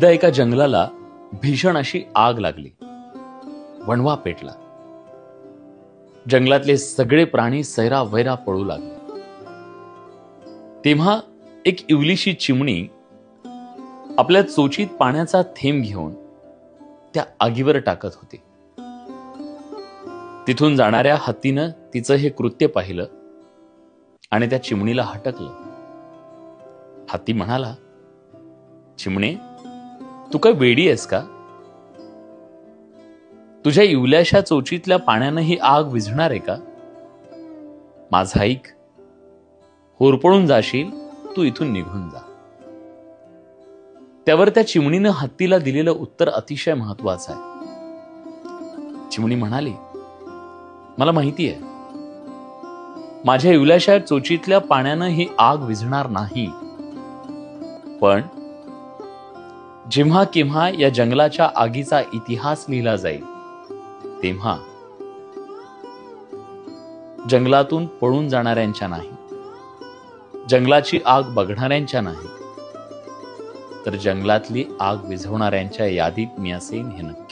एकदा एका जंगलाला भीषण अशी आग लागली. वणवा पेटला. जंगलातले सगळे प्राणी सैरावैरा पळू लागले. तेव्हा एक इवलीशी चिमणी आपल्या चोचीत पाण्याचा थेंब घेऊन त्या आगीवर टाकत होती. तिथून जाणाऱ्या हत्तीनं तिचं हे कृत्य पाहिलं आणि त्या चिमणीला हटकलं. हत्ती म्हणाला, चिमणे, तू काय वेडी आहेस का? तुझ्या इवल्याशा चोचीतल्या पाण्यानं ही आग विझणार आहे का? माझं ऐक, होरपळून जाशील, तू इथून निघून जा. त्यावर त्या चिमणीनं हत्तीला दिलेलं उत्तर अतिशय महत्वाचं आहे. चिमणी म्हणाली, मला माहिती आहे, माझ्या इवल्याशा चोचीतल्या पाण्यानं ही आग विझणार नाही, पण जेव्हा केव्हा या जंगलाच्या आगीचा इतिहास लिहिला जाईल तेव्हा जंगलातून पळून जाणाऱ्यांच्या नाही, जंगलाची आग बघणाऱ्यांच्या नाही, तर जंगलातली आग विझवणाऱ्यांच्या यादीत मी असेन हे नक्की.